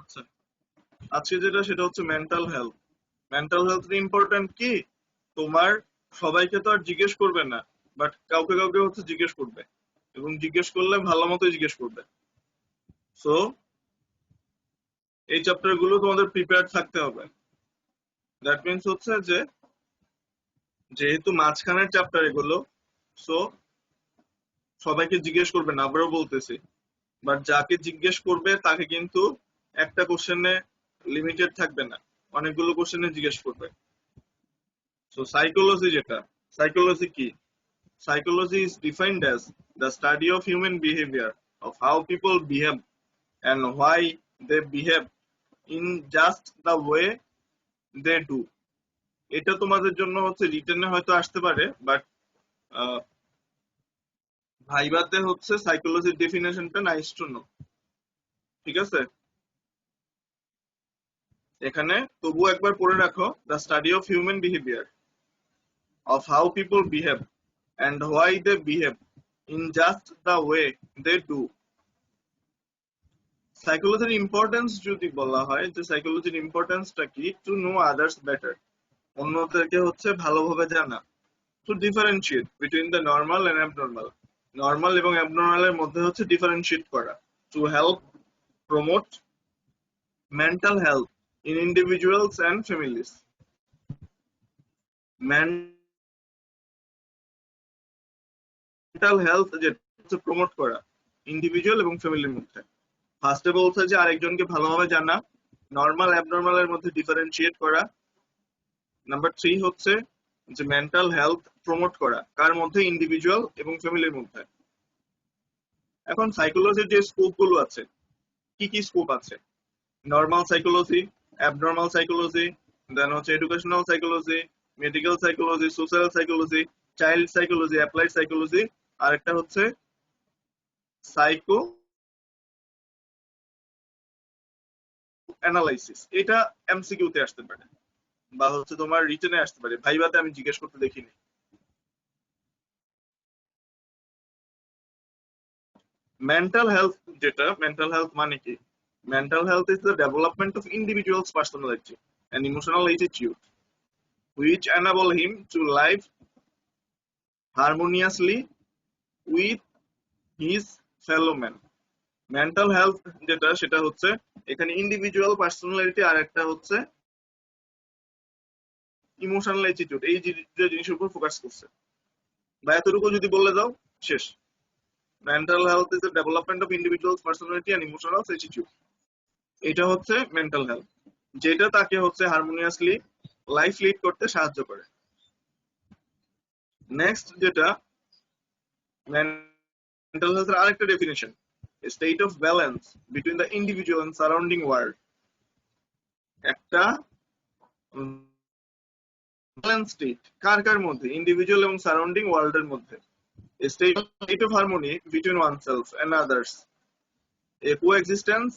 আচ্ছা, আজকে যেটা সেটা হচ্ছে mental health. Mental health important কি? তোমার সবাইকে তো আর জিজ্ঞেস করবে না, বাট কাউকে কাউকে হচ্ছে জিজ্ঞেস করবে, এবং জিজ্ঞেস করলে ভালো মতোই জিজ্ঞেস করবে। সো এই চ্যাপ্টার গুলো তোমাদের প্রিপেয়ার থাকতে হবে। দ্যাট মিনস হচ্ছে যে যেহেতু মাঝখানের চ্যাপ্টার এগুলো, সো সবাইকে জিজ্ঞেস করবে না, আবারও বলতেছি। বাট যাকে জিজ্ঞেস করবে তাকে কিন্তু একটা কোশ্চেনে লিমিটেড থাকবে না, অনেকগুলো কোশ্চেনে জিজ্ঞেস করবে। সো সাইকোলজি যেটা, সাইকোলজি কি? Psychology is defined as the study of human behavior, of how people behave and why they behave in just the way they do. এটা তোমাদের জন্য হচ্ছে রিটেনে হয়তো আসতে পারে, বাট ভাইভাতে হচ্ছে সাইকোলজির ডেফিনেশনটা নাইস টু নো। ঠিক আছে, এখানে তবু একবার পড়ে রাখো, the study of human behaviour, of how people behave and why they behave in just the way they do. সাইকোলজির ইম্পর্টেন্স যদি বলা হয় যে সাইকোলজির ইম্পর্টেন্সটা কি, টু নো আদার্স বেটার, অন্যদেরকে হচ্ছে ভালোভাবে জানা, to differentiate between the normal and abnormal, normal এবং অ্যাবনর্মালের মধ্যে হচ্ছে ডিফারেন্সিয়েট করা, to help promote mental health in individuals and families. Mental health যেটা হচ্ছে প্রমোট করা ইন্ডিভিজুয়াল এবং ফ্যামিলির মধ্যে। ফার্স্টে বলছে যে আরেকজনকে ভালোভাবে জানা, নর্মাল অ্যাবনর্মালের মধ্যে ডিফারেন্সিয়েট করা। নাম্বার 3 হচ্ছে যে মেন্টাল হেলথ প্রমোট করা, কার মধ্যে? ইন্ডিভিজুয়াল এবং ফ্যামিলির মধ্যে। এখন সাইকোলজির যে স্কোপ গুলো আছে, কি কি স্কোপ আছে? নর্মাল সাইকোলজি, অ্যাবনর্মাল সাইকোলজি, দেন হচ্ছে educational psychology, medical psychology, social psychology, child psychology, applied psychology, আর একটা হচ্ছে সাইকো অ্যানালাইসিস। এটা এমসিকিউ তে আসতে পারে, বা হচ্ছে তোমার রিটেনে আসতে পারে, ভাইভাতে আমি জিজ্ঞেস করতে দেখিনি। মেন্টাল হেলথ যেটা, মেন্টাল হেলথ মানে কি? Mental health is the development of individuals personality and emotional attitude which enable him to live harmoniously with his fellow man. Mental health যেটা সেটা হচ্ছে এখানে ইন্ডিভিজুয়াল পার্সোনালিটি আর একটা হচ্ছে ইমোশনাল অ্যাটিটিউড, এই যে জিনিসের উপর ফোকাস করছে। বা এতটুকু যদি বলে দাও, শেষ। Mental health is the development of individuals personality and emotional attitude. এটা হচ্ছে মেন্টাল হেলথ, যেটা তাকে হচ্ছে হারমোনিয়াসলি লাইফ লিড করতে সাহায্য করে। নেক্সট যেটা, মেন্টাল হেলথের আরেকটা definition, state of balance between the individual and surrounding world. একটা ব্যালেন্স স্টেট কার কার মধ্যে? ইন্ডিভিজুয়াল এবং সারাউন্ডিং ওয়ার্ল্ডের মধ্যে। State of harmony between oneself and others, a coexistence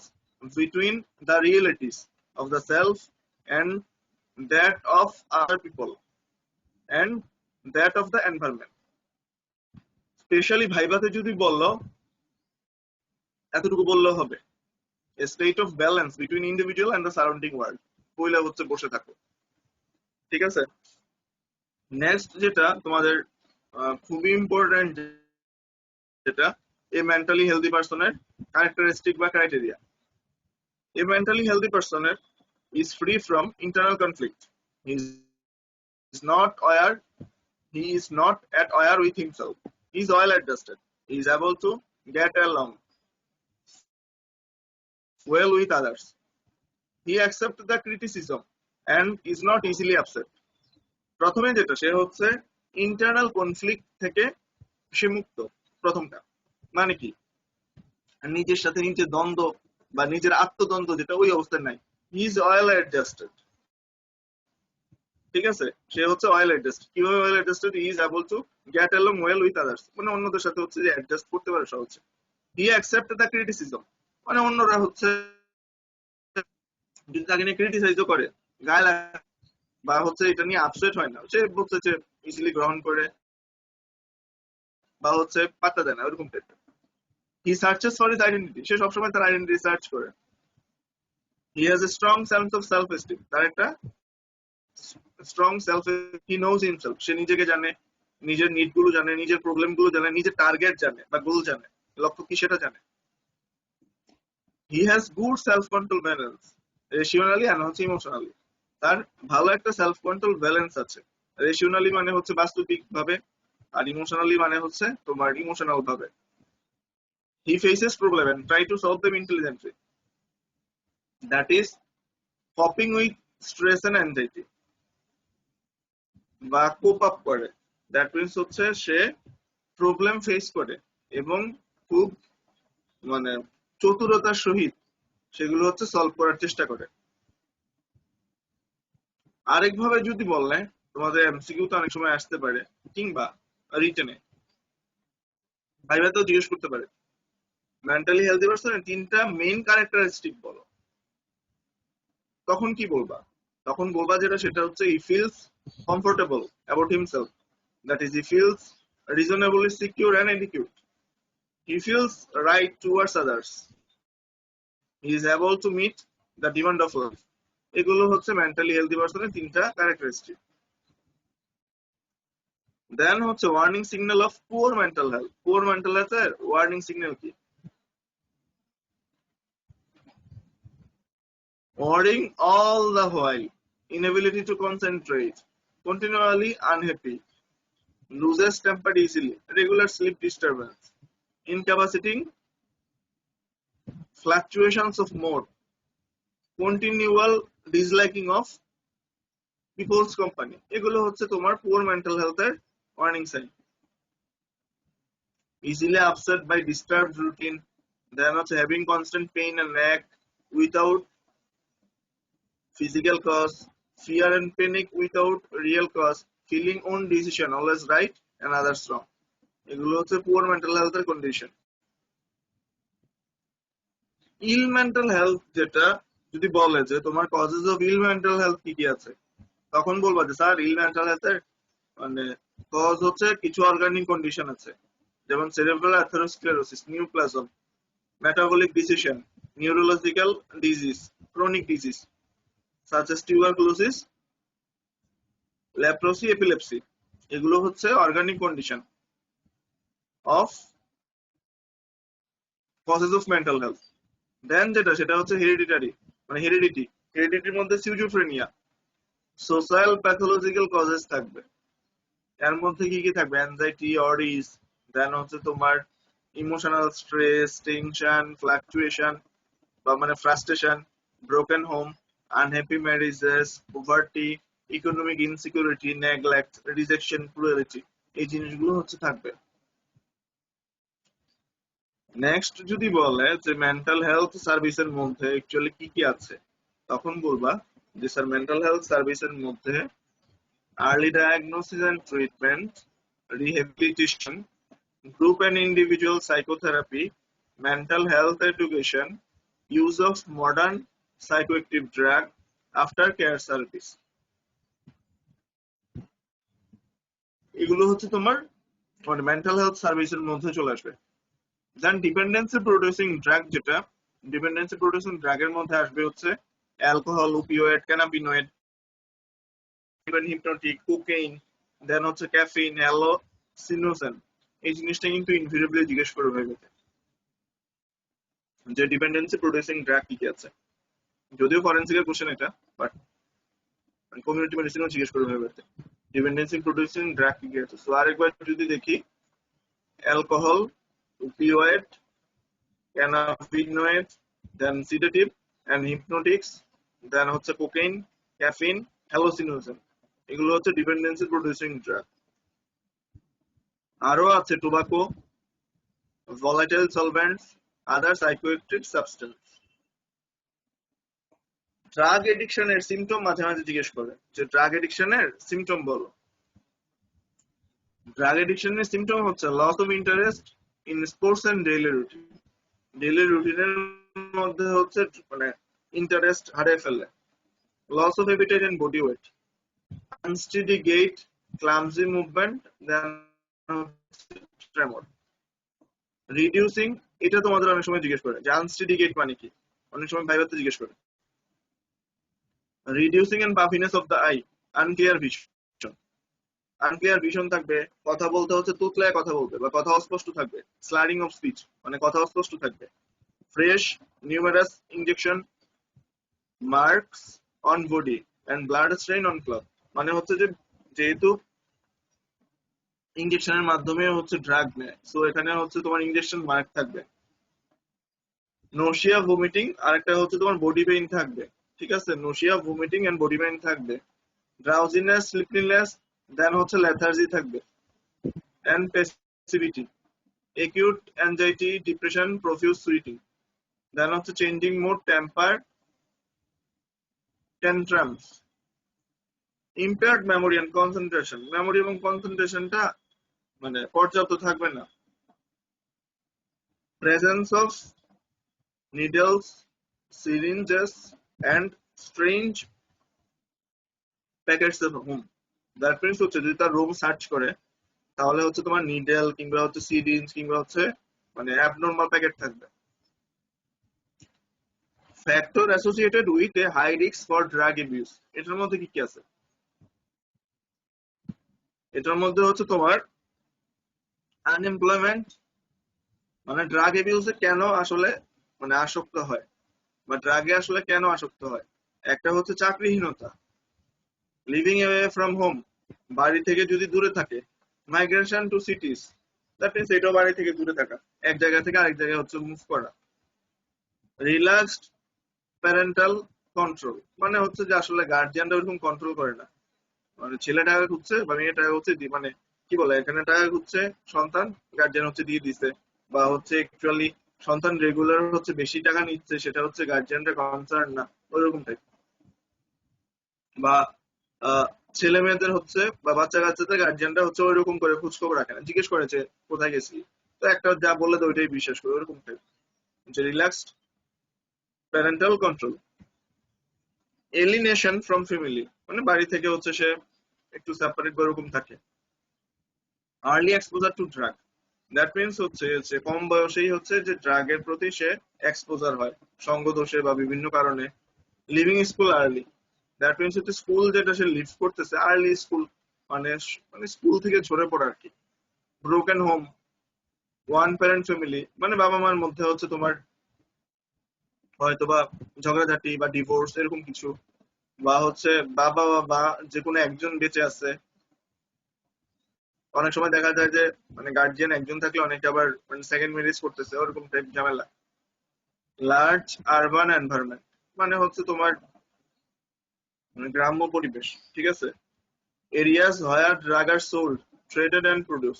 between the realities of the self and that of other people and that of the environment. Specially ভাইভাতে যদি বললো, এতটুকু বললেও হবে, a state of balance between individual and the surrounding world, পয়লা হচ্ছে বসে থাকো। ঠিক আছে, নেক্সট যেটা তোমাদের খুবই ইম্পর্টেন্ট, যেটা এ মেন্টালি হেলদি পার্সনের ক্যারেক্টারিস্টিক বা criteria. A mentally healthy person is free from internal conflict. He is not aware. He is not at aware with himself. He is well adjusted. He is able to get along well with others. He accepts the criticism and is not easily upset. প্রথমে যেটা, সে হচ্ছে internal conflict থেকে সে মুক্ত। প্রথমটা মানে কি? নিজের সাথে নিজের দ্বন্দ্ব বা নিজের আত্মদ্বন্দ্ব যেটা, ওই অবস্থায় নাই। He is well adjusted. ঠিক আছে, সে হচ্ছে ওয়েল অ্যাডজাস্টেড। কিভাবে well adjusted? He is able to get along well with others, মানে অন্যদের সাথে হচ্ছে যে অ্যাডজাস্ট করতে পারে সহজে। হি অ্যাকসেপ্ট দ্য ক্রিটিসিজম, মানে অন্যরা হচ্ছে যদি তাকে নিয়ে ক্রিটিসাইজও করে, গায়ে লাগে বা হচ্ছে এটা নিয়ে আপসেট হয় না, সে হচ্ছে যে ইজিলি গ্রহণ করে বা হচ্ছে পাত্তা দেয় না, ওরকম টাইপের। হি সার্চেস ফর হিজ আইডেন্টিটি, সে সবসময় তার আইডেন্টিটি সার্চ করে। He has a strong sense of self esteem, তার একটা strong self, he knows himself, সে নিজেকে জানে, নিজের নিড গুলো জানে, নিজের প্রবলেম গুলো জানে, নিজের টার্গেট জানে বা গোল জানে, লক্ষ্য কি সেটা জানে। He has good self control balance, rationally আর হচ্ছে ইমোশনালি, তার ভালো একটা সেলফ কন্ট্রোল ব্যালেন্স আছে। রেশনালি মানে হচ্ছে বাস্তবিক ভাবে, আর ইমোশনালি মানে হচ্ছে তোমার ইমোশনাল ভাবে। He faces problem and try to solve them intelligently, that is coping with stress and anxiety, বা কোপ আপ করে, দ্যাট মিনস হচ্ছে সে প্রবলেম ফেস করে এবং খুব মানে চতুরতার সহিত সেগুলো হচ্ছে সলভ করার চেষ্টা করে। আরেকভাবে যদি বললে তোমাদের এমসিকিউ তো অনেক সময় আসতে পারে, কিংবা রিটেনে ভাইভাতেও জিজ্ঞেস করতে পারে, মেন্টালি হেলদি পারসনের তিনটা মেইন ক্যারেক্টারিস্টিক বলো। তখন কি বলবা? তখন বলবা যেটা সেটা হচ্ছে he feels comfortable about himself, that is he feels reasonably secure and adequate, he feels right towards others, he is able to meet the demand of life. এগুলো হচ্ছে মেন্টালি হেলদি পারসনের তিনটা ক্যারেক্টারিস্টিক। দেন হচ্ছে warning signal of poor mental health. Poor mental হেলথের warning signal কি? Worrying all the while, inability to concentrate, continually unhappy, loses temper easily, regular sleep disturbance, incapacitating fluctuations of mood, continual disliking of people's company। এগুলো হচ্ছে তোমার poor mental হেলথের warning sign. Easily upset by disturbed routine, then হচ্ছে having constant pain and ache without physical cause, fear and panic without real cause, feeling own decision always right and others wrong। এগুলো হচ্ছে poor mental হেলথের condition. Ill mental health যেটা, যদি বলে যে তোমার causes of ill mental health কি কি আছে, তখন বলবা যে স্যার ইল মেন্টাল হেলথের মানে কজ হচ্ছে কিছু অর্গানিক কন্ডিশন আছে, যেমন cerebral atherosclerosis, neoplasm, metabolic decision, neurological disease, chronic disease such as tuberculosis, leprosy, epilepsy। এগুলো হচ্ছে organic condition of causes of mental health. Then যেটা সেটা হচ্ছে হেরিডিটারি, মানে হেরিডিটি। হেরিডিটির মধ্যে সিউজোফ্রেনিয়া, সোশ্যাল প্যাথোলজিক্যাল কজেস থাকবে। এর মধ্যে কি কি থাকবে? অ্যাংজাইটি, অরিস, দেন হচ্ছে তোমার ইমোশনাল স্ট্রেস, টেনশন, ফ্লাকচুয়েশন বা মানে frustration, broken home, unhappy marriages, poverty, economic insecurity, neglect, rejection, cruelty. এই জিনিসগুলো হচ্ছে থাকবে। নেক্সট যদি বলে যে মেন্টাল হেলথ সার্ভিসের মধ্যে অ্যাকচুয়ালি কি কি আছে, তখন বলবা যে স্যার মেন্টাল হেলথ সার্ভিসের মধ্যে early diagnosis and treatment, rehabilitation, group and individual psychotherapy, mental health education, use of modern psychoactive drug, after care service. এগুলো হচ্ছে তোমার মানে মেন্টাল হেলথ সার্ভিসের মধ্যে চলে আসবে। দেন ডিপেন্ডেন্সি প্রোডিউসিং ড্রাগ, যেটা ডিপেন্ডেন্সি প্রোডিউসিং ড্রাগের মধ্যে আসবে হচ্ছে alcohol, opioid, cannabinoid, hypnotic, cocaine, then হচ্ছে ক্যাফিন, হ্যালোসিনোজেন। এই জিনিসটা কিন্তু ইনভিরিয়েবলি জিজ্ঞেস করে ভাইবে যে ডিপেন্ডেন্সি প্রোডিউসিং ড্রাগ কি কি আছে। যদিও ফরেনসিকের কোশ্চেন এটা, বাট কমিউনিটি মেডিসিনও জিজ্ঞেস করে ভাইবে ডিপেন্ডেন্সি প্রোডিউসিং ড্রাগ কি কি আছে। সো আরেকবার যদি দেখি, alcohol, opioid, cannabinoid, then sedative and hypnotics, then হচ্ছে কোকেইন, ক্যাফিন, হ্যালোসিনোজেন। এগুলো হচ্ছে ডিপেন্ডেন্সি প্রোডিউসিং ড্রাগ। আরো আছে tobacco, volatile solvents, other psychoactive substance. Drug এডিকশনের সিমটম মাঝে মাঝে জিজ্ঞেস করে যে ড্রাগ এডিকশনের সিমটম বলো। ড্রাগ এডিকশনের সিমটম হচ্ছে loss of interest in sports and daily routine. Daily রুটিনের মধ্যে হচ্ছে মানে ইন্টারেস্ট হারিয়ে ফেলে। Loss of appetite and body weight, unsteady gait, clumsy movement, then tremor, reducing। এটা তোমাদের অনেক সময় জিজ্ঞেস করে যে আনস্টেডি গেট মানে কি, অনেক সময় ভাইভাতে জিজ্ঞেস করে reducing and puffiness of the eye, unclear vision. Unclear vision থাকবে, কথা বলতে হচ্ছে তুতলায় কথা বলবে বা কথা অস্পষ্ট থাকবে। স্লারিং অফ স্পিচ মানে কথা অস্পষ্ট থাকবে। Fresh numerous injection marks on body and blood stain on cloth, মানে হচ্ছে যে যেহেতু ইনজেকশনের মাধ্যমে হচ্ছে ড্রাগ নেয়, সো এখানে হচ্ছে তোমার ইনজেকশন মার্ক থাকবে। নোশিয়া ভমিটিং আর একটা হচ্ছে তোমার বডি পেইন থাকবে, ঠিক আছে, nausea vomiting and body pain থাকবে। ড্রাউজিনেস স্লিপনেস, দেন হচ্ছে লেথার্জি থাকবে and passivity, acute anxiety depression profuse sweating, then হচ্ছে changing mood temper tantrums. Impaired memory and concentration, memory এবং কনসেন্ট্রেশনটা মানে পর্যাপ্ত থাকবে না। Presence of needles syringes and strange packets of home, that means হচ্ছে যদি তার রুম সার্চ করে তাহলে হচ্ছে তোমার নিডেল কিংবা হচ্ছে সিরিঞ্জ কিংবা হচ্ছে মানে অ্যাবনর্মাল প্যাকেট থাকবে। Factor associated with a high risk for drug abuse, এটার মধ্যে কি কি আছে? এটার মধ্যে হচ্ছে তোমার আনএমপ্লয়মেন্ট, মানে ড্রাগ অ্যাবিউজে কেন আসলে মানে আসক্ত হয় বা ড্রাগে আসলে কেন আসক্ত হয়। একটা হচ্ছে চাকরিহীনতা, লিভিং অ্যাওয়ে ফ্রম হোম, বাড়ি থেকে যদি দূরে থাকে। Migration to cities, that means এটাও বাড়ি থেকে দূরে থাকা, এক জায়গা থেকে আরেক জায়গায় হচ্ছে মুভ করা। রিল্যাক্সড প্যারেন্টাল কন্ট্রোল, মানে হচ্ছে যে আসলে গার্জিয়ানরা ওরকম কন্ট্রোল করে না, মানে ছেলে টাকা খুঁজছে বা মেয়ে টাকা হচ্ছে মানে কি বলে এখানে টাকা খুঁজছে সন্তান, গার্জিয়ান হচ্ছে দিয়ে দিছে, বা হচ্ছে অ্যাকচুয়ালি সন্তান রেগুলার হচ্ছে বেশি টাকা নিচ্ছে সেটা হচ্ছে গার্জিয়ানরা কনসার্ন না, ওইরকম টাইপ। বা আহ, ছেলে মেয়েদের হচ্ছে বা বাচ্চা কাচ্চাদের গার্জিয়ানরা হচ্ছে ওইরকম করে খোঁজ খবর রাখে না, জিজ্ঞেস করেছে কোথায় গেছি, তো একটা যা বললে তো ওইটাই বিশ্বাস করে, ওইরকম টাইপ। যে relaxed parental control. Alienation from family, মানে বাড়ি থেকে হচ্ছে সে একটু সেপারেট বা ওরকম থাকে। Early exposure two drug, that means হচ্ছে যে কম বয়সেই হচ্ছে যে ড্রাগের প্রতি সে এক্সপোজার হয়, সঙ্গ দোষে বা বিভিন্ন কারণে। Living school early, that means হচ্ছে স্কুল যেটা সে লিভ করতেছে আর্লি স্কুল, মানে মানে স্কুল থেকে ঝরে পড়া আর কি। Broken home, one parent family, মানে বাবা মার মধ্যে হচ্ছে তোমার হয়তো বা ঝগড়াঝাটি বা ডিভোর্স এরকম কিছু, বা হচ্ছে বাবা বা যে কোনো একজন বেঁচে আছে। অনেক সময় দেখা যায় যে মানে গার্জিয়ান একজন থাকলে অনেকে আবার মানে সেকেন্ড ম্যারেজ করতেছে, ওরকম টাইপ ঝামেলা। লার্জ আরবান এনভায়রনমেন্ট, মানে হচ্ছে তোমার মানে গ্রাম্য পরিবেশ, ঠিক আছে। Areas where drug are sold traded and produce,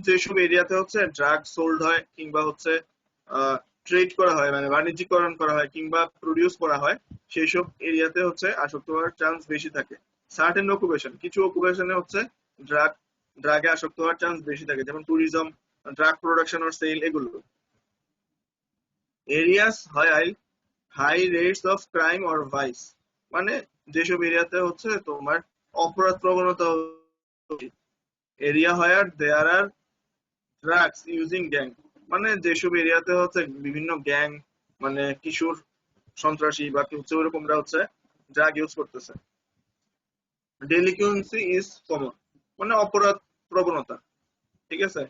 যেসব এরিয়াতে হচ্ছে ড্রাগ সোল্ড হয় কিংবা হচ্ছে ট্রেড করা হয় মানে বাণিজ্যিকরণ করা হয় কিংবা প্রডিউস করা হয়, সেই সব এরিয়াতে হচ্ছে আসক্ত হওয়ার চান্স বেশি থাকে। সার্টেন অকুপেশন, কিছু অকুপেশনে হচ্ছে ড্রাগ ড্রাগে আসক্ত হওয়ার চান্স বেশি থাকে, যেমন tourism, drug production or sale এগুলো। এরিয়াস হয় high rates of crime or vice, মানে যেসব এরিয়াতে হচ্ছে তোমার অপরাধ প্রবণতা। এরিয়া হয় there are drugs using gang, মানে যেসব এরিয়াতে হচ্ছে বিভিন্ন গ্যাং মানে কিশোর সন্ত্রাসী বা কি হচ্ছে ওইরকমরা হচ্ছে ড্রাগ ইউজ করতেছে। ডেলিকুয়েন্সি ইজ কমন, মানে অপরাধ প্রবণতা, ঠিক আছে,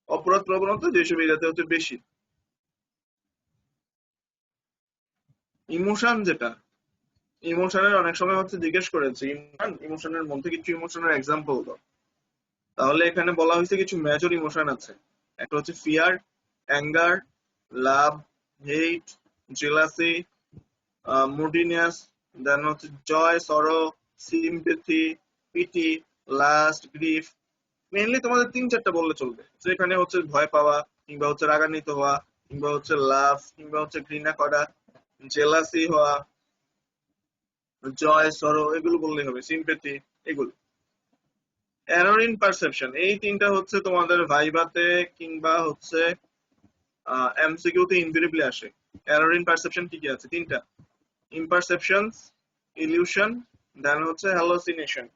অপরাধ প্রবণতা যেসব এরিয়াতে হচ্ছে বেশি। ইমোশন যেটা, ইমোশনের অনেক সময় হচ্ছে জিজ্ঞেস করেছে ইমোশনের মধ্যে কিছু ইমোশনের এক্সাম্পল দাও, তাহলে এখানে বলা হয়েছে কিছু মেজর ইমোশন আছে। একটা হচ্ছে fear, anger, love, hate, jealousy, moodiness, then হচ্ছে joy, sorrow, sympathy, pity, lust, grief. Mainly তোমাদের তিন চারটা বললে চলবে, যেখানে হচ্ছে ভয় পাওয়া কিংবা হচ্ছে রাগান্বিত হওয়া কিংবা হচ্ছে লাভ কিংবা হচ্ছে ঘৃণা করা, জেলাসি হওয়া, জয়, সরো এগুলো বললেই হবে, সিম্পেথি এগুলো। এরর ইন পারসেপশন, এই তিনটা হচ্ছে তোমাদের ভাইভাতে কিংবা হচ্ছে এমসিকিউ তে ইনভেরিবলি আসে। এরর ইন পারসেপশন কি কি আছে? তিনটা, ইমপারসেপশনস, ইলিউশন, দেন হচ্ছে হ্যালোসিনেশন।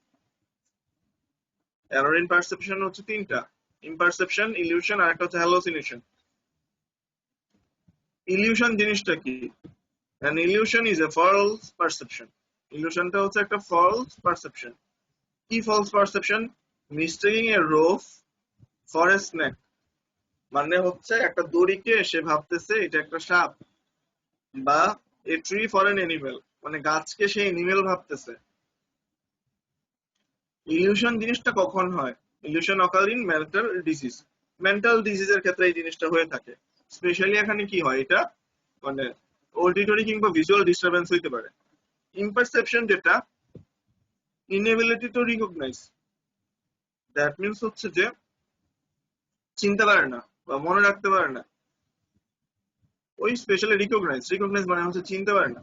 এরর ইন পারসেপশন হচ্ছে তিনটা, ইমপারসেপশন, ইলিউশন আর একটা হচ্ছে হ্যালোসিনেশন। ইলিউশন জিনিসটা কি? An illusion is a false perception, ইলিউশনটা হচ্ছে একটা ফলস পারসেপশন। কি false perception? Mistaking a rope for a snake, মানে হচ্ছে একটা দড়িকে সে ভাবতেছে এটা একটা সাপ, বা a tree for an animal, মানে গাছকে সে এনিমেল ভাবতেছে। ইলিউশন জিনিসটা কখন হয়? Illusion occur in mental disease. Mental ডিজিজের ক্ষেত্রে এই জিনিসটা হয়ে থাকে। স্পেশালি এখানে কি হয়, এটা মানে অডিটরি কিংবা ভিজুয়াল ডিস্টারবেন্স হইতে পারে। ইমপারসেপশন যেটা, inability to recognise, that means হচ্ছে যে চিনতে পারে না বা মনে রাখতে পারে না। ওই স্পেশালি রিকগনাইজ, রিকগনাইজ মানে হচ্ছে চিনতে পারে না,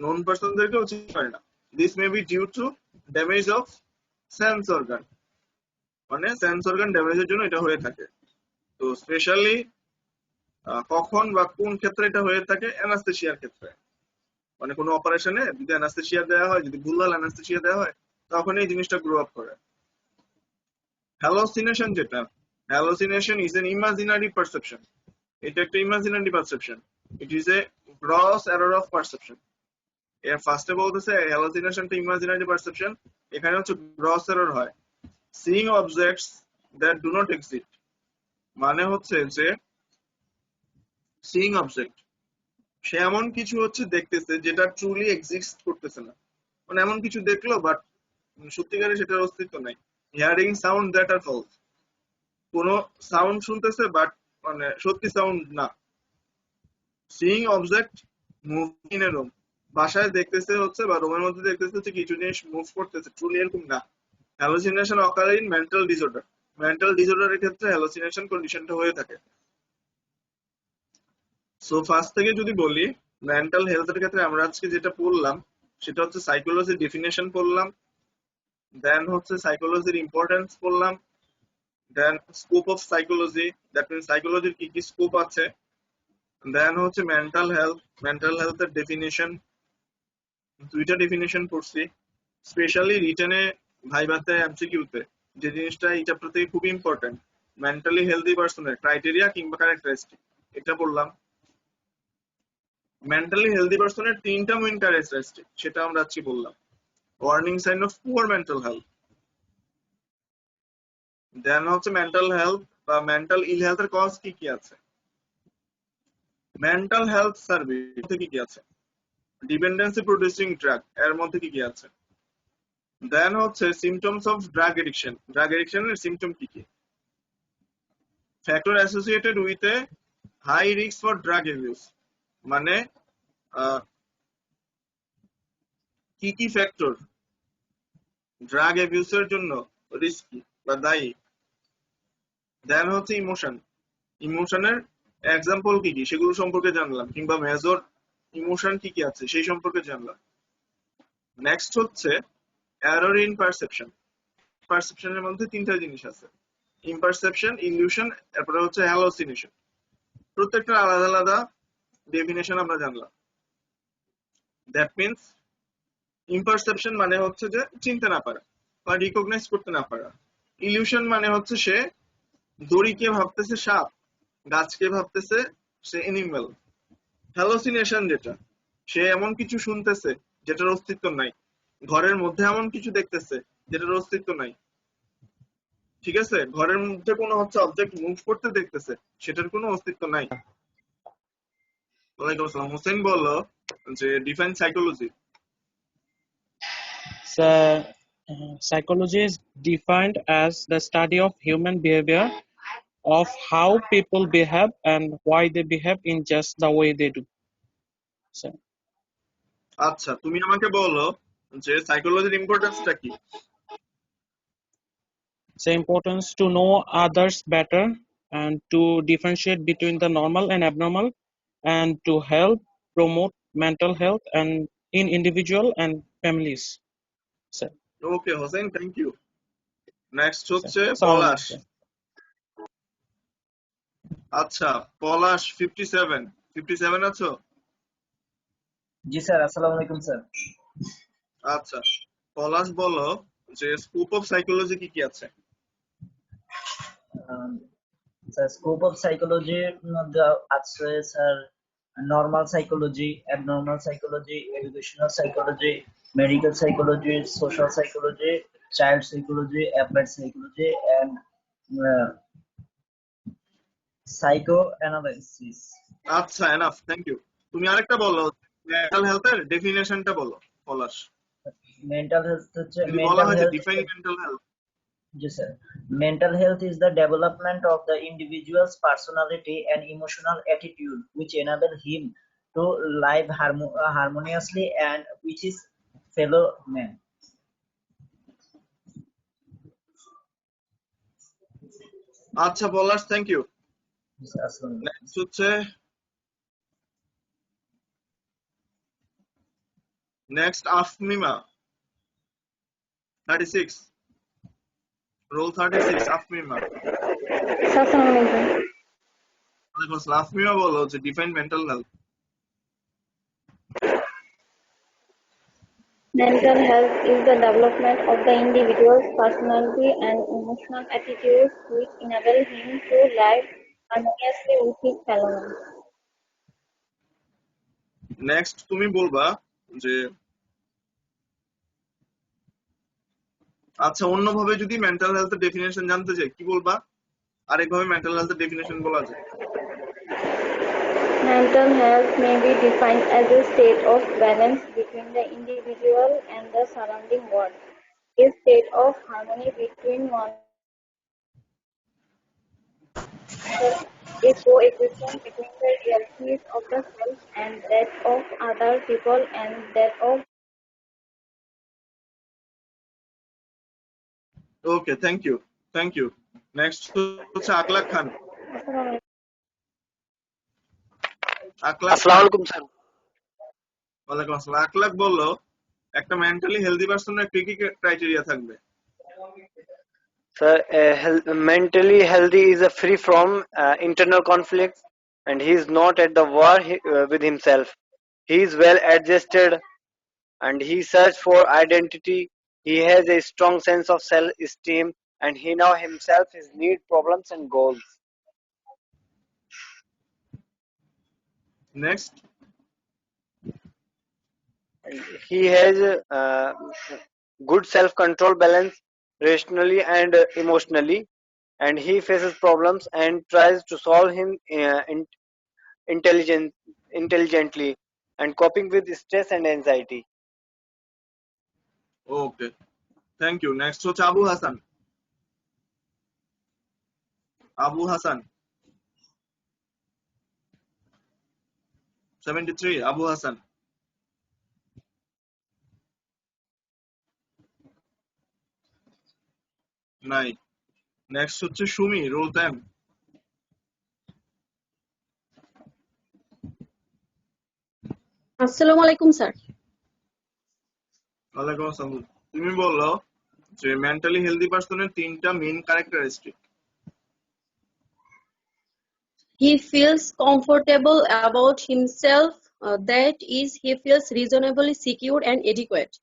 নন পার্সনদেরকেও চিনতে পারে না। This may be due to damage of sense organ, মানে সেন্স অর্গান ড্যামেজের জন্য এটা হয়ে থাকে। তো স্পেশালি কখন বা কোন ক্ষেত্রে এটা হয়ে থাকে? অ্যানাস্থেসিয়ার ক্ষেত্রে, মানে কোনো অপারেশনে যদি অ্যানাস্থেসিয়া দেওয়া হয়, যদি ভুলভাল অ্যানাস্থেসিয়া দেওয়া হয়, তখন এই জিনিসটা গ্রো আপ করে। হ্যালোসিনেশন যেটা, hallucination is an imaginary perception. এটা একটা imaginary perception. It is a gross error of perception. এর ফার্স্টে বলতেছে হ্যালোসিনেশনটা ইমাজিনারি পারসেপশন, এখানে হচ্ছে গ্রস এরর হয়। Seeing objects that do not exist, মানে হচ্ছে যে সিইং অবজেক্ট, সে এমন কিছু হচ্ছে দেখতেছে যেটা ট্রুলি এক্সিস্ট করতেছে না, মানে এমন কিছু দেখলো বাট সত্যিকারে সেটার অস্তিত্ব নাই। Hearing sound that are false, কোনো সাউন্ড শুনতেছে বাট মানে সত্যি সাউন্ড না। Seeing object move in a room, বাসায় দেখতেছে হচ্ছে বা রুমের মধ্যে দেখতেছে হচ্ছে কিছু জিনিস মুভ করতেছে, ট্রুলি এরকম না। Hallucination occur in mental disorder, mental ডিসঅর্ডারের ক্ষেত্রে হ্যালোসিনেশন কন্ডিশনটা হয়ে থাকে। সো ফার্স্ট থেকে যদি বলি, মেন্টাল হেলথের ক্ষেত্রে আমরা আজকে যেটা পড়লাম সেটা হচ্ছে সাইকোলজির ডেফিনেশন পড়লাম, দেন হচ্ছে সাইকোলজির ইম্পর্টেন্স পড়লাম, then scope of psychology, that means সাইকোলজির কি কি স্কোপ আছে, দেন হচ্ছে মেন্টাল হেলথ, মেন্টাল হেলথের ডেফিনেশন, দুইটা ডেফিনেশন পড়ছি। স্পেশালি রিটেনে, ভাইভাতে, এমসিকিউতে যে জিনিসটা এই চ্যাপ্টার থেকে খুবই ইম্পর্টেন্ট, মেন্টালি হেলদি পার্সনের ক্রাইটেরিয়া কিংবা ক্যারেক্টারিস্টিক, এটা বললাম। মেন্টালি হেলদি পার্সনের তিনটা মেইন ক্যারেক্টারিস্টিক, সেটা আমরা আজকে বললাম। Warning sign of poor mental health, then হচ্ছে মেন্টাল হেলথ বা মেন্টাল ইল হেলথের কজ কি কি আছে, মেন্টাল হেলথ সার্ভিস মধ্যে কি কি আছে, ডিপেন্ডেন্সি প্রডিউসিং ড্রাগ এর মধ্যে কি কি আছে, দেন হচ্ছে symptoms of drug addiction, drug এডিকশনের সিমটম কি কি, factor associated with a high risk for drug use, মানে কি কি ফ্যাক্টর ড্রাগ অ্যাবিউসের জন্য রিস্কি বা দায়ী। দেন হচ্ছে ইমোশন, ইমোশনের এক্সাম্পল কি কি সেগুলো সম্পর্কে জানলাম, কিংবা মেজর ইমোশন কি কি আছে সেই সম্পর্কে জানলাম। নেক্সট হচ্ছে এরর ইন পারসেপশন, পারসেপশনের মধ্যে তিনটা জিনিস আছে, ইমপারসেপশন, ইলিউশন, তারপরে হচ্ছে হ্যালোসিনেশন। প্রত্যেকটা আলাদা আলাদা ডেফিনেশন আমরা জানলাম। দ্যাট মিনস ইমপারসেপশন মানে হচ্ছে যে চিনতে না পারা বা রিকগনাইজ করতে না পারা। ইলিউশন মানে হচ্ছে সে দড়িকে ভাবতেছে সাপ, গাছকে ভাবতেছে সে এনিম্যাল। হ্যালোসিনেশন যেটা, সে এমন কিছু শুনতেছে যেটার অস্তিত্ব নাই, ঘরের মধ্যে এমন কিছু দেখতেছে যেটার অস্তিত্ব নাই। ঠিক আছে, ঘরের মধ্যে কোনো হচ্ছে অবজেক্ট মুভ করতে দেখতেছে, সেটার কোনো অস্তিত্ব নাই। ওয়ালাইকুম আসসালাম। হোসেন বলল যে define psychology. So, psychology is defined as the study of human behavior, of how people behave and why they behave in just the way they do. So, আচ্ছা, তুমি আমাকে বলো যে সাইকোলজির ইম্পর্টেন্সটা কি? it's importance to know others better and to differentiate between the normal and abnormal and to help promote mental health and in individual and families. So, okay Hossain, thank you. Next so, হচ্ছে Assalamu Palash. alaikum. আচ্ছা, পলাশ 57, 57 আছো? জি sir, আসসালামু আলাইকুম sir. আচ্ছা, পলাশ বলো যে scope of psychology কি কি আছে? স্যার, স্কোপ অফ সাইকোলজির মধ্যে আছে sir normal psychology, abnormal psychology, educational psychology, medical psychology, social psychology, child psychology, applied psychology, and uh, psychoanalysis. আচ্ছা, এনাফ, থ্যাংক ইউ। তুমি আরেকটা বলো, মেন্টাল হেলথের ডেফিনেশনটা বলো, পলাশ। Mental health হচ্ছে যদি বলা mental হয় যে health define mental health. Yes, sir. Mental health is the development of the individual's personality and emotional attitude, which enable him to live harmoniously and with his fellow men. আচ্ছা Palash, thank you. Yes, sir. Assalamu alaikum. Next হচ্ছে Afmima 36, role 36, আফমিমা। Assalamualaikum. ওয়ালাইকুম আসসালাম। আফমিমা বলো যে define mental health. Mental health is the development of the individual's personality and emotional attitudes which enable him to live harmoniously with his fellow men. Next তুমি বলবা যে আচ্ছা অন্যভাবে যদি মেন্টাল হেলথের ডেফিনেশন জানতে চাই কি বলবা? আরেকভাবে মেন্টাল হেলথের ডেফিনেশন বলা যায়। Mental health may be defined as a state of balance between the individual and the surrounding world, a state of harmony between one a coexistence between the realities of the self and that of other people and that of okay, thank you, thank you. Next হচ্ছে আকলাক খান। আকলাক খান। আসসালামু আলাইকুম sir. ওয়ালাইকুম আসসালাম। আকলাক বললো একটা mentally healthy পারসনের কি কি criteria থাকবে? Sir, mentally healthy is free from internal conflicts, and he is not at the war with himself. He is well adjusted, and he searches for identity. He has a strong sense of self-esteem, and he know himself, his need, problems, and goals. Next And he has good self-control, balance rationally and emotionally, and he faces problems and tries to solve him intelligently and coping with stress and anxiety. Okay, thank you. Next হচ্ছে আবু হাসান। আবু হাসান 73, আবু হাসান। নাই। Next হচ্ছে Sumi, role 10। আসসালামু আলাইকুম sir. ওয়ালাইকুম আসসালাম। তুমি বললো যে মেন্টালি হেলদি পারসনের তিনটা main characteristic. He feels comfortable about himself, that is, he feels reasonably secure and adequate.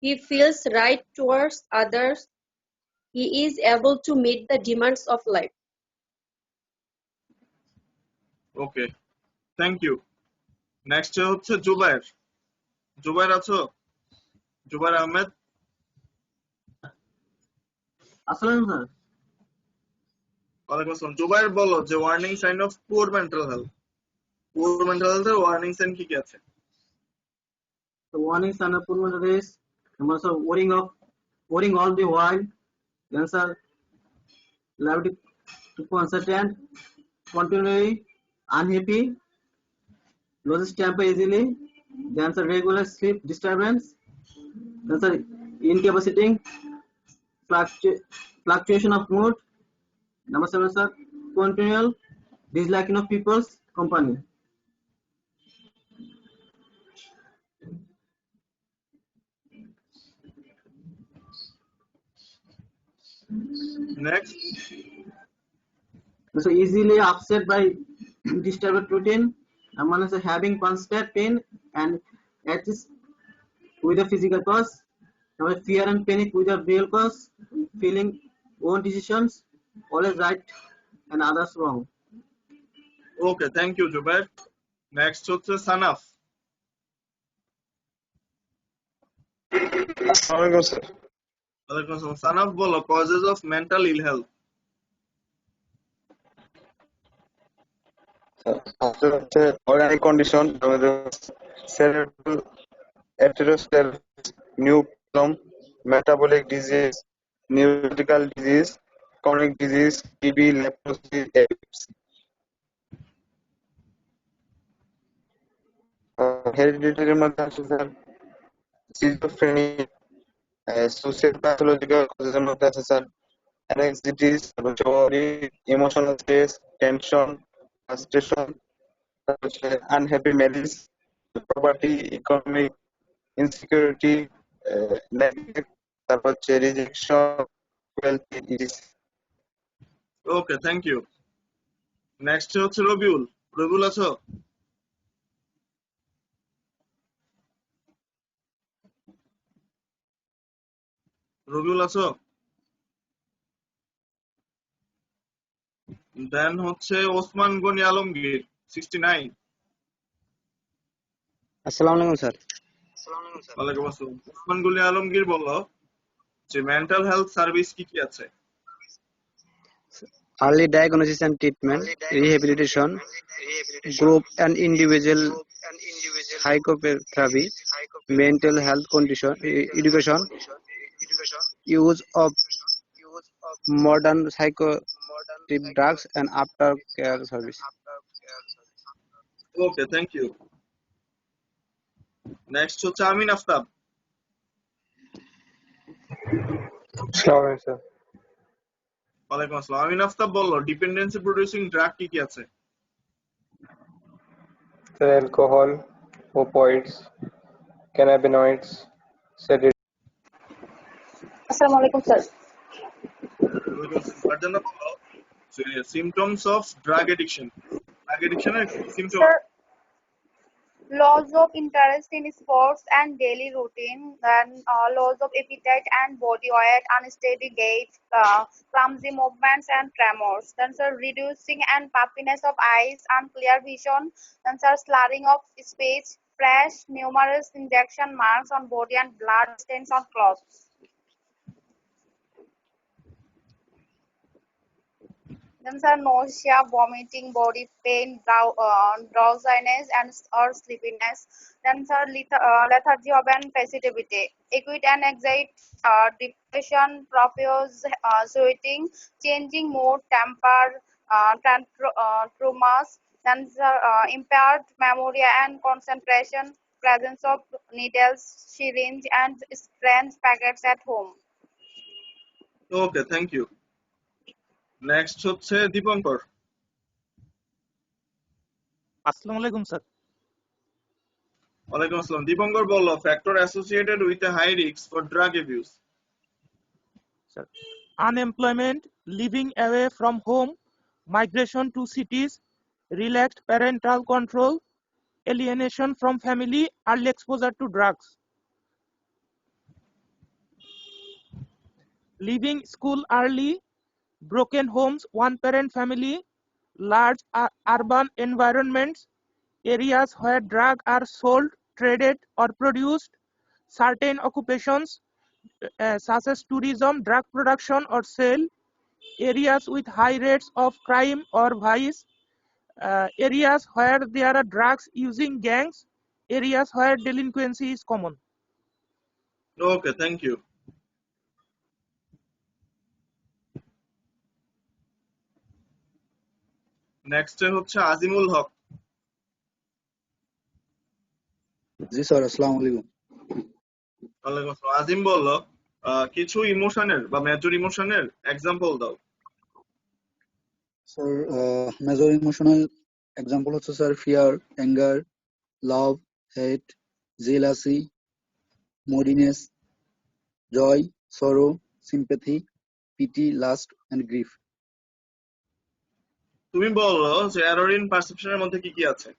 He feels right towards others. He is able to meet the demands of life. Okay, thank you. Next হচ্ছে জুবায়ের। জুবায়ের আছো? জুবায়ের আহমেদ। আসসালাম sir. ওয়ালাইকুম আসসালাম। জুবায়ের বলো যে warning sign of poor mental health. Poor mental হেলথের warning sign কি কি আছে? The warning sign of poor mental is also worrying all the while. Then sir, liability to uncertain, continually unhappy, loses temper easily. Then sir, regular sleep disturbance. Then sir, incapacitating, fluctuation of mood. Number 7 sir, continual disliking of people's company. Next So easily upset by disturbed routine. And one is having constant pain and at this with a physical cause. Now fear and panic with a real cause. Feeling own decisions, always right and others wrong. Okay, thank you Zubair. Next হচ্ছে সানাফ। আসসালামু আলাইকুম sir. ওয়ালাইকুম আসসালাম। সানাফ বলো causes of mental ill health. First হচ্ছে organic condition, আমাদের cerebral atherosclerosis, neoplasm, metabolic disease, neurological disease, chronic disease, TB, leprosy, AIDS. হেরিডিটারির মধ্যে আছে স্যার সিজোফ্রেনিয়া, সোশিয়াল প্যাথোলজিক্যাল কজের মধ্যে আছে sir anxieties, emotional stress, tension, frustration, তারপর হচ্ছে unhappy marriage, property, economic insecurity, neglect, তারপর হচ্ছে rejection, cruelty, ETC. Okay, thank you. Next হচ্ছে রবিউল। রবিউল আছো? রবিউল আছো? দেন হচ্ছে ওসমান গনি আলমগীর 69। আসসালামু আলাইকুম স্যার। ওয়ালাইকুম আসসালাম। ওসমান গনি আলমগীর বলো যে মেন্টাল হেলথ সার্ভিস কি কি আছে। Early diagnosis and treatment, rehabilitation, group and individual psychotherapy, mental health condition, education, use of modern psychoactive drugs, and aftercare service. Okay, thank you. Next হচ্ছে আমিন আফতাব। আসসালামু আলাইকুম স্যার। ওয়ালাইকুম আসসালাম। আমিন আফতাব বললো ডিপেন্ডেন্সি প্রোডিউসিং ড্রাগ কি কি আছে। Sir alcohol, opioids, cannabinoids, sedatives. আসসালামু আলাইকুম স্যার। ওয়ালাইকুম আসসালাম। ফারজানা বললো যে symptoms of drug addiction. Drug এডিকশনের symptom. Sir, loss of interest in sports and daily routine, then loss of appetite and body weight, unsteady gait, clumsy movements and tremors. Then sir, reducing and puffiness of eyes, unclear vision. Then sir, slurring of speech, fresh, numerous injection marks on body and blood stains on clothes. Then sir, nausea, vomiting, body pain, drowsiness and or sleepiness. Then sir, lethargy of and passivity, acute and anxiety, depression, profuse sweating, changing mood, temper, traumas. Then sir, impaired memory and concentration, presence of needles, syringe and strange packets at home. Okay, thank you. Next হচ্ছে দীপঙ্কর। আসসালামু আলাইকুম sir. ওয়ালাইকুম আসসালাম। দীপঙ্কর বললো factor associated with a high risk for drug abuse. Sir, unemployment, living away from home, migration to cities, relaxed parental control, alienation from family, early exposure to drugs. Leaving school early, broken homes, one-parent family, large urban environments, areas where drugs are sold, traded, or produced, certain occupations such as tourism, drug production or sale, areas with high rates of crime or vice, areas where there are drugs using gangs, areas where delinquency is common. Okay, thank you. Next হচ্ছে আজিমুল হক। জি sir, আসসালামু আলাইকুম। ওয়ালাইকুম আসসালাম। আজিম বললো কিছু ইমোশনের বা major ইমোশনের এক্সাম্পল দাও। স্যার, মেজর ইমোশনাল এক্সাম্পল হচ্ছে sir fear, anger, love, hate, jealousy, moodiness, joy, sorrow, sympathy, pity, lust and grief. তুমি বললো যে এরর ইন পারসেপশনের মধ্যে কি কি আছে।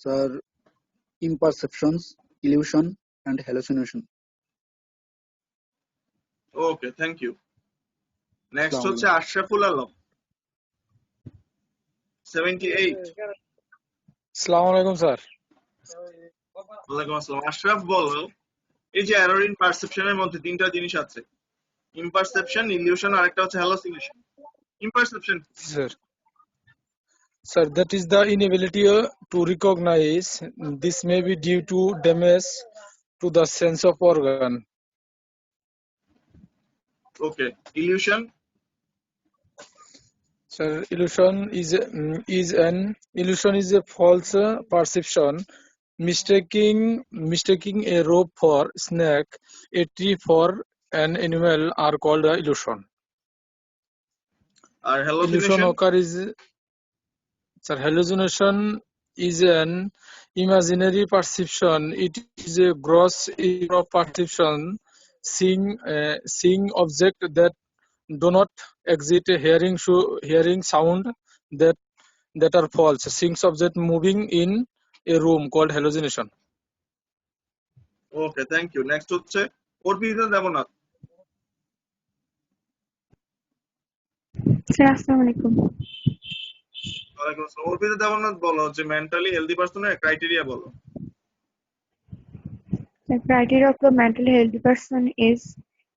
Sir, imperceptions, illusion and hallucination. Okay, thank you. Next আসসালামু হচ্ছে আলাইকুম। আশরাফুল আলম 78। আসসালামু আলাইকুম স্যার। ওয়ালাইকুম আসসালাম। আশরাফ বলো, এই যে এরর ইন পারসেপশনের মধ্যে তিনটা জিনিস আছে, ইমপারসেপশন, ইলিউশন আর একটা হচ্ছে hallucination. Imperception sir Sir, that is the inability to recognize. This may be due to damage to the sense of organ. Okay, illusion Sir, illusion is a false perception. Mistaking a rope for snake, a tree for an animal are called illusion. আর Illusion hallucination occurs. Sir, hallucination is an imaginary perception. It is a gross error of perception, seeing objects that do not exist, hearing sound that are false, seeing objects moving in a room called hallucination. Okay, thank you. Next হচ্ছে Arpita Debnath. Sir আসসালামু আলাইকুম। ওয়ালাইকুম আসসালাম। অর্পিতা দেবনাথ বলো যে mentally healthy পারসনের criteria বলো। The criteria of a mentally healthy person is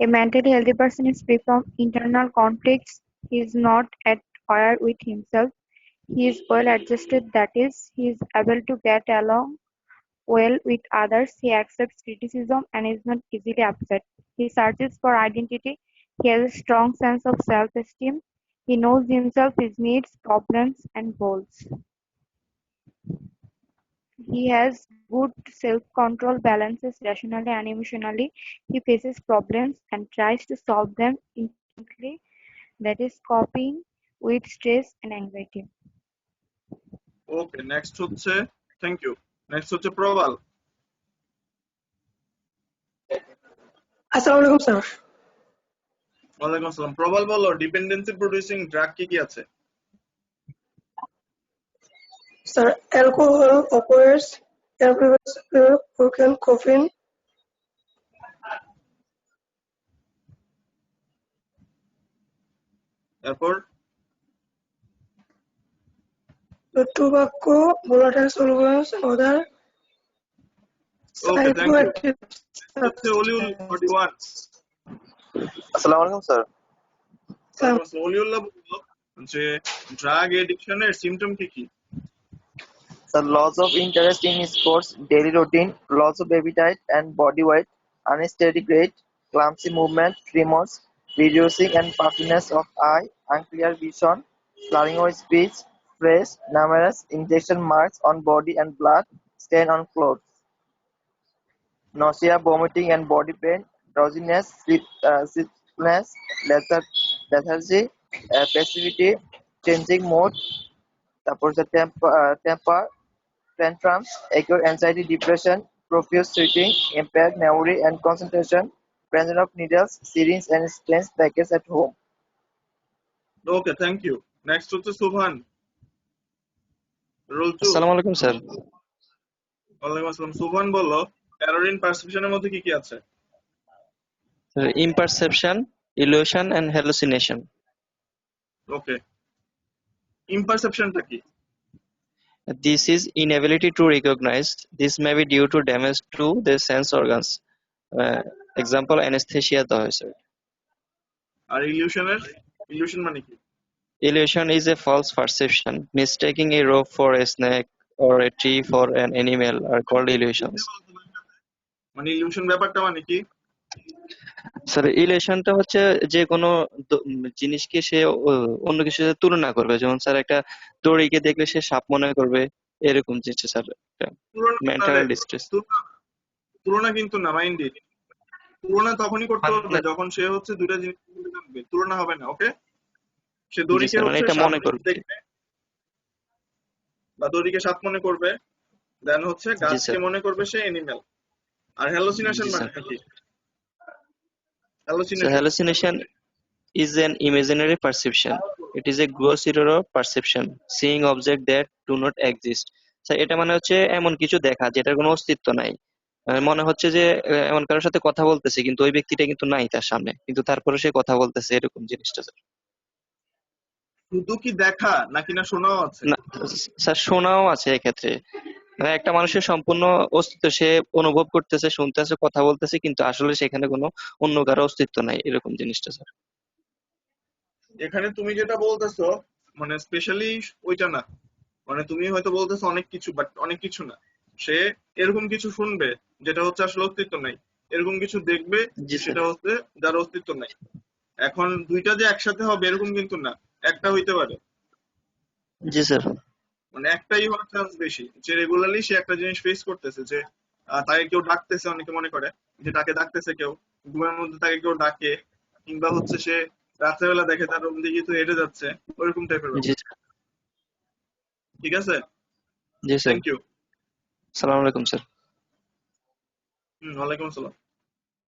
a mentally healthy person is free from internal conflicts. He is not at war with himself. He is well adjusted, that is, he is able to get along well with others. He accepts criticism and is not easily upset. He searches for identity. He has a strong sense of self-esteem. He knows himself, his needs, problems, and goals. He has good self-control, balances rationally and emotionally. He faces problems and tries to solve them instantly, that is, coping with stress and anxiety. Okay, next হচ্ছে, thank you. Next হচ্ছে প্রবাল। আসসালামু আলাইকুম sir. ওয়ালাইকুম আসসালাম। প্রবাল বলো dependency producing drug কি কি আছে। Sir alcohol, opioids, cocaine, caffeine, তারপর tobacco, volatile solvents, other okay, thank you. psychoactive হচ্ছে অলিউল 41। আসসালামু আলাইকুম স্যার। ওয়ালাইকুম আসসালাম। অলিউল্লাহ বললো যে ড্রাগ এডিকশনের সিম্পটম কি কি। Sir, loss of interest in sports, daily routine, loss of appetite and body weight, unsteady gait, clumsy movement, tremors, reducing and puffiness of eye, unclear vision, slurring of speech, fresh, numerous injection marks on body and blood stain on clothes, nausea, vomiting and body pain, drowsiness, sleeplessness, lethargy, passivity, changing mood, তারপর হচ্ছে temper tantrums, acute anxiety, depression, profuse sweating, impaired memory and concentration, presence of needles, syringes and stents packets at home. Okay, thank you. Next হচ্ছে Subhan, role 2। আসসালামু আলাইকুম sir. ওয়ালাইকুম আসসালাম। সুবহান বলো error in পারসেপশনের মধ্যে কি কি আছে। ইমপারসেপশন, ইলিউশন এন্ড হ্যালুসিনেশন। ওকে, ইমপারসেপশনটা কি। This is inability to recognize. This may be due to damage to the sense organs. Example, anesthesia দেওয়া হয়েছে। আর ইলিউশন মানে কি। Illusion is a false perception. Mistaking a rope for a snake or a tree for an animal are called illusions. মানে illusion ব্যাপারটা মানে কি। Sir, ইলিউশনটা হচ্ছে যে কোনো জিনিসকে সে অন্য কিছুর সাথে তুলনা করবে, যেমন স্যার একটা দড়িকে দেখলে সে সাপ মনে করবে, এরকম জিনিস স্যার। Mental distress. তুলনা কিন্তু না, মাইন্ডেড। তুলনা তখনই করতে হবে যখন সে হচ্ছে দুইটা জিনিস জানবে, তুলনা হবে না। ওকে, সে দড়িকে হচ্ছে এটা মনে সাপ করবে দেখবে বা দড়িকে সাপ মনে করবে, দেন হচ্ছে গাছকে মনে করবে সে অ্যানিমেল। আর হ্যালোসিনেশন মানে কি। Hallucination is an imaginary perception. It is a gross error of perception, seeing objects that do not exist. এটা মানে হচ্ছে এমন কিছু দেখা যেটার কোনো অস্তিত্ব নাই। মনে হচ্ছে যে এমন কারোর সাথে কথা বলতেছে কিন্তু ওই ব্যক্তিটা কিন্তু নাই তার সামনে, কিন্তু তারপরে সে কথা বলতেছে, এরকম জিনিসটা স্যার। শুধু কি দেখা নাকি না শোনাও আছে? না স্যার, শোনাও আছে এক্ষেত্রে। মানে একটা মানুষের সম্পূর্ণ অস্তিত্ব সে অনুভব করতেছে, শুনতেছে, কথা বলতেছে, কিন্তু আসলে সেখানে কোনো অন্য কারো অস্তিত্ব নাই, এরকম জিনিসটা স্যার। এখানে তুমি যেটা বলতেছো মানে স্পেশালি ওইটা না, মানে তুমি হয়তো বলতেছো অনেক কিছু, বাট অনেক কিছু না। সে এরকম কিছু শুনবে যেটা হচ্ছে আসলে অস্তিত্ব নাই, এরকম কিছু দেখবে জি স্যার। সেটা হচ্ছে যার অস্তিত্ব নাই। এখন দুইটা যে একসাথে হবে এরকম কিন্তু না, একটা হইতে পারে, জি স্যার। মানে একটাই হওয়ার চান্স বেশি, যে রেগুলারলি সে একটা জিনিস ফেস করতেছে, যে তাকে কেউ ডাকতেছে, অনেকে মনে করে যে তাকে ডাকতেছে কেউ, ঘুমের মধ্যে তাকে কেউ ডাকে, কিংবা হচ্ছে সে রাত্রেবেলা দেখে তার রুম দিকে তো হেঁটে যাচ্ছে, ওইরকম টাইপের জি ব্যাপার। স্যার। ঠিক আছে, জি স্যার। Thank you. আসসালামু আলাইকুম স্যার। ওয়ালাইকুম আসসালাম।